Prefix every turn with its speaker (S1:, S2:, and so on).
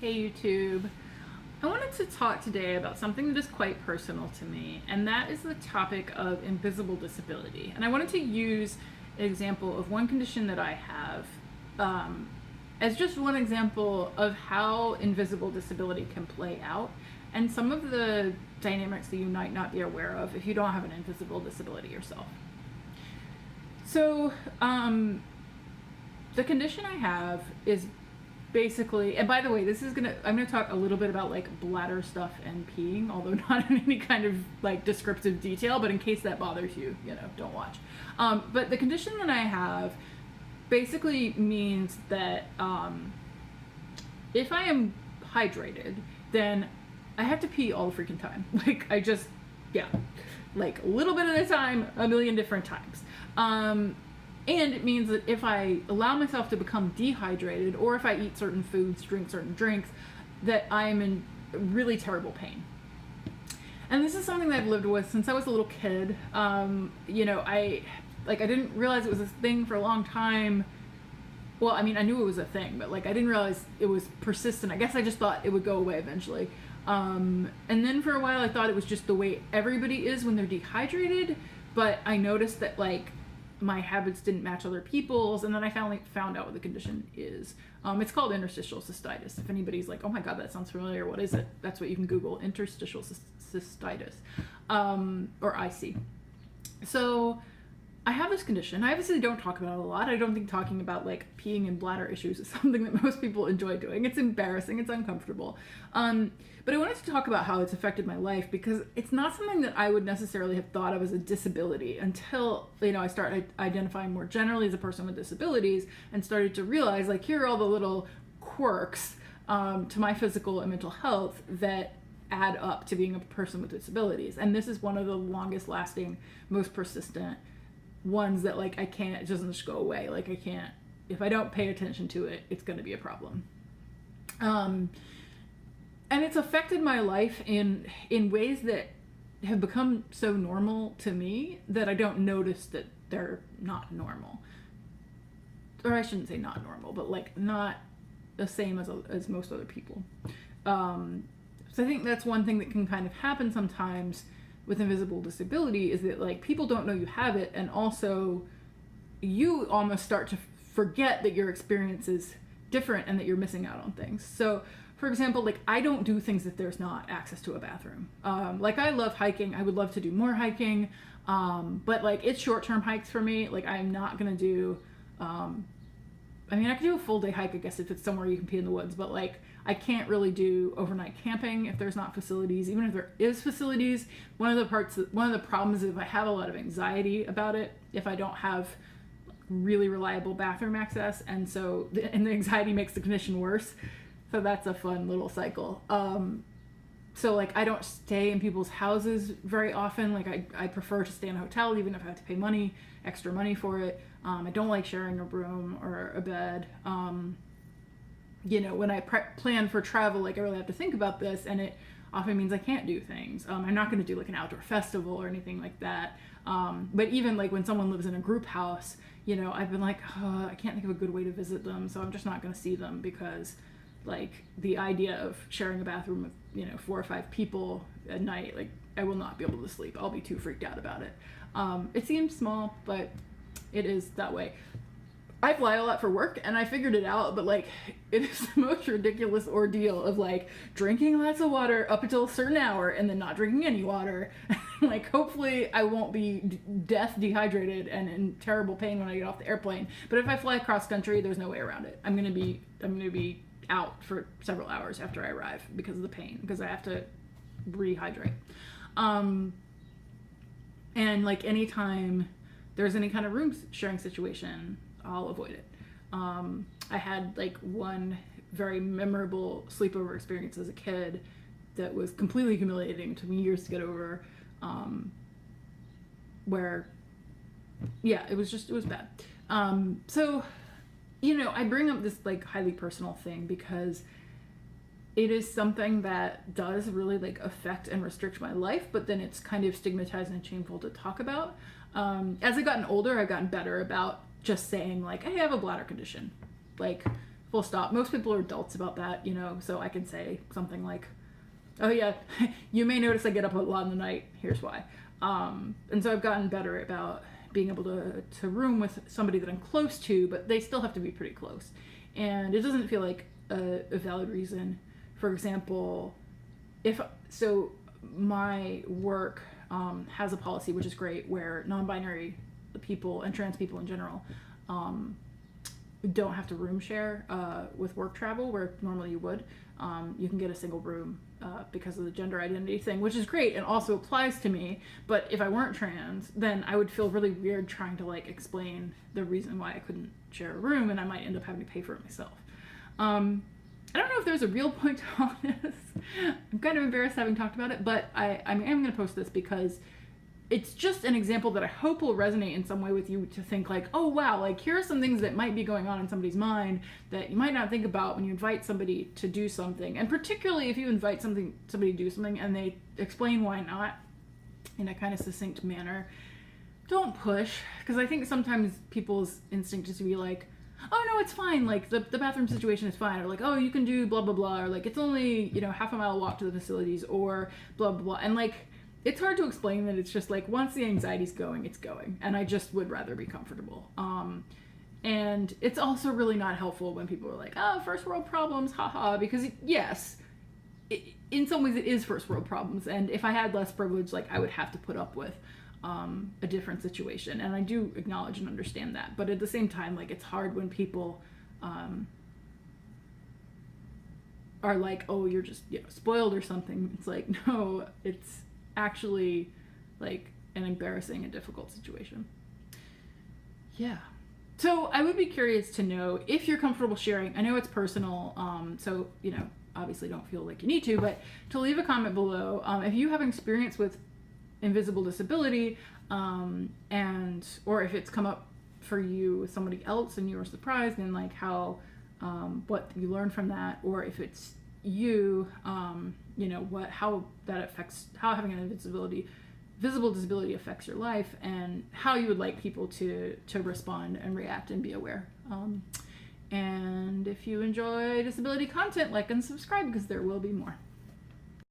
S1: Hey YouTube. I wanted to talk today about something that is quite personal to me, and that is the topic of invisible disability. And I wanted to use an example of one condition that I have as just one example of how invisible disability can play out and some of the dynamics that you might not be aware of if you don't have an invisible disability yourself. So the condition I have is basically, and by the way, I'm gonna talk a little bit about like bladder stuff and peeing, although not in any kind of like descriptive detail, but in case that bothers you, don't watch. But the condition that I have basically means that if I am hydrated, then I have to pee all the freaking time. Like a little bit at a time, a million different times. And it means that if I allow myself to become dehydrated, or if I eat certain foods, drink certain drinks, that I'm in really terrible pain. And this is something that I've lived with since I was a little kid. I didn't realize it was a thing for a long time. Well, I mean, I knew it was a thing, but I didn't realize it was persistent. I guess I just thought it would go away eventually. And then for a while I thought it was just the way everybody is when they're dehydrated, but I noticed that my habits didn't match other people's, and then I finally found out what the condition is. It's called interstitial cystitis. If anybody's like, oh my god, that sounds familiar, what is it? That's what you can Google, interstitial cystitis, or IC. So I have this condition. I obviously don't talk about it a lot. I don't think talking about peeing and bladder issues is something that most people enjoy doing. It's embarrassing, it's uncomfortable. But I wanted to talk about how it's affected my life, because it's not something that I would necessarily have thought of as a disability until, I started identifying more generally as a person with disabilities and started to realize, here are all the little quirks to my physical and mental health that add up to being a person with disabilities. And this is one of the longest lasting, most persistent ones that it doesn't just go away. I can't, if I don't pay attention to it, it's going to be a problem. And it's affected my life in ways that have become so normal to me that I don't notice that they're not normal. Or I shouldn't say not normal, but not the same as most other people. So I think that's one thing that can kind of happen sometimes with invisible disability, is that people don't know you have it, and also you almost start to forget that your experience is different and that you're missing out on things. So for example, I don't do things if there's not access to a bathroom. I love hiking. I would love to do more hiking. But it's short-term hikes for me. I'm not going to do, I could do a full day hike, I guess, if it's somewhere you can pee in the woods, but I can't really do overnight camping if there's not facilities. Even if there is facilities, one of the problems is if I have a lot of anxiety about it, if I don't have really reliable bathroom access, and the anxiety makes the condition worse. So that's a fun little cycle. So I don't stay in people's houses very often. I prefer to stay in a hotel, even if I have to pay extra money for it. I don't like sharing a room or a bed. When I plan for travel, I really have to think about this, and it often means I can't do things. I'm not going to do an outdoor festival or anything like that. But even when someone lives in a group house, I've been I can't think of a good way to visit them, so I'm just not going to see them, because the idea of sharing a bathroom with 4 or 5 people at night, I will not be able to sleep. I'll be too freaked out about it. It seems small, but it is that way. I fly a lot for work, and I figured it out, but it is the most ridiculous ordeal of drinking lots of water up until a certain hour and then not drinking any water. Hopefully I won't be dehydrated and in terrible pain when I get off the airplane. But if I fly cross country, there's no way around it. I'm gonna be out for several hours after I arrive because of the pain, because I have to rehydrate. And anytime there's any kind of room sharing situation, I'll avoid it. I had one very memorable sleepover experience as a kid that was completely humiliating. It took me years to get over, where it was bad. So I bring up this highly personal thing because it is something that does really affect and restrict my life, but then it's kind of stigmatized and shameful to talk about. As I've gotten older, I've gotten better about just saying hey, I have a bladder condition. full stop. Most people are adults about that, you know, so I can say something like, oh yeah, you may notice I get up a lot in the night, here's why. And so I've gotten better about being able to room with somebody that I'm close to, but they still have to be pretty close. And it doesn't feel like a valid reason. For example, so my work has a policy, which is great, where non-binary people and trans people in general don't have to room share with work travel, where normally you would. You can get a single room because of the gender identity thing, which is great and also applies to me. But if I weren't trans, then I would feel really weird trying to like explain the reason why I couldn't share a room, and I might end up having to pay for it myself. I don't know if there's a real point to all this. I'm kind of embarrassed having talked about it, but I am going to post this because it's just an example that I hope will resonate in some way with you, to think like, oh wow, like here are some things that might be going on in somebody's mind that you might not think about when you invite somebody to do something. And particularly if you invite somebody to do something and they explain why not in a kind of succinct manner, don't push, because I think sometimes people's instinct is to be like, oh no, it's fine, like the bathroom situation is fine, or like, oh, you can do blah blah blah, or like it's only, you know, half a mile walk to the facilities, or blah blah blah. And like it's hard to explain that. It's just like once the anxiety's going, it's going, and I just would rather be comfortable. And it's also really not helpful when people are like, oh, first world problems, haha, because yes, in some ways it is first world problems, and if I had less privilege, like I would have to put up with a different situation, and I do acknowledge and understand that. But at the same time, like it's hard when people are like, oh, you're just, you know, spoiled or something. It's like, no, it's actually like an embarrassing and difficult situation. Yeah. So I would be curious to know if you're comfortable sharing. I know it's personal, so, you know, obviously don't feel like you need to, but to leave a comment below if you have experience with invisible disability, and or if it's come up for you with somebody else and you were surprised, and like how what you learned from that, or if it's you, you know, how that affects, how having an visible disability affects your life, and how you would like people to respond and react and be aware. And if you enjoy disability content, like and subscribe, because there will be more.